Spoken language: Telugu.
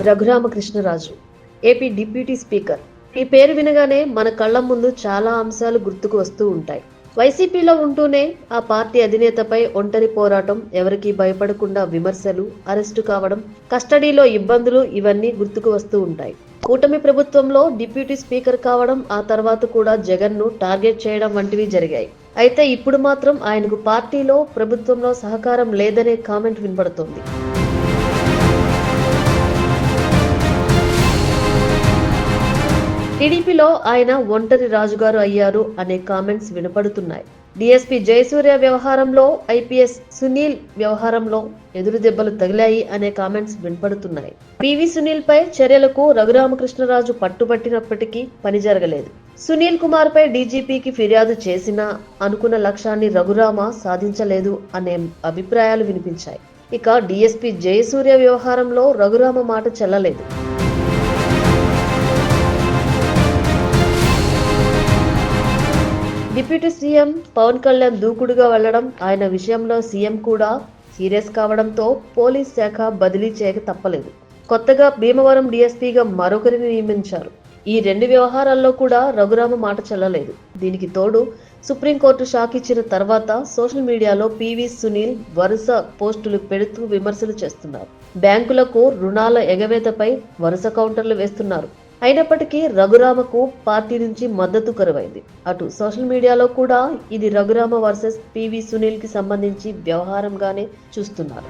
Raghuramakrishnaraju, AP deputy speaker. ఈ పేరు వినగానే మన కళ్ల ముందు చాలా అంశాలు గుర్తుకు వస్తూ ఉంటాయి. వైసీపీలో ఉంటూనే ఆ పార్టీ అధినేతపై ఒంటరి పోరాటం, ఎవరికీ భయపడకుండా విమర్శలు, అరెస్టు కావడం, కస్టడీలో ఇబ్బందులు ఇవన్నీ గుర్తుకు వస్తూ ఉంటాయి. కూటమి ప్రభుత్వంలో డిప్యూటీ స్పీకర్ కావడం, ఆ తర్వాత కూడా జగన్ను టార్గెట్ చేయడం వంటివి జరిగాయి. అయితే ఇప్పుడు మాత్రం ఆయనకు పార్టీలో, ప్రభుత్వంలో సహకారం లేదనే కామెంట్ వినపడుతోంది. టీడీపీలో ఆయన ఒంటరి రాజుగారు అయ్యారు అనే కామెంట్స్ వినపడుతున్నాయి. డీఎస్పీ జయసూర్య వ్యవహారంలో, ఐపీఎస్ సునీల్ వ్యవహారంలో ఎదురు దెబ్బలు తగిలాయి అనే కామెంట్స్ వినపడుతున్నాయి. పివి సునీల్ పై చర్యలకు రఘురామకృష్ణరాజు పట్టుబట్టినప్పటికీ పని జరగలేదు. సునీల్ కుమార్ పై డీజీపీకి ఫిర్యాదు చేసినా అనుకున్న లక్ష్యాన్ని రఘురామ సాధించలేదు అనే అభిప్రాయాలు వినిపించాయి. ఇక డీఎస్పీ జయసూర్య వ్యవహారంలో రఘురామ మాట చెల్లలేదు. డిప్యూటీ సీఎం పవన్ కళ్యాణ్ దూకుడుగా వెళ్లడం, ఆయన విషయంలో సీఎం కూడా సీరియస్ కావడంతో పోలీస్ శాఖ బదిలీ చేయక తప్పలేదు. కొత్తగా భీమవరం డీఎస్పీగా మరొకరిని నియమించారు. ఈ రెండు వ్యవహారాల్లో కూడా రఘురామ మాట చెల్లలేదు. దీనికి తోడు సుప్రీంకోర్టు షాక్ ఇచ్చిన తర్వాత సోషల్ మీడియాలో పివి సునీల్ వరుస పోస్టులు పెడుతూ విమర్శలు చేస్తున్నారు. బ్యాంకులకు రుణాల ఎగవేతపై వరుస కౌంటర్లు వేస్తున్నారు. అయినప్పటికీ రఘురామకు పార్టీ నుంచి మద్దతు కరువైంది. అటు సోషల్ మీడియాలో కూడా ఇది రఘురామ వర్సెస్ పివి సునీల్ కి సంబంధించి వ్యవహారంగానే చూస్తున్నారు.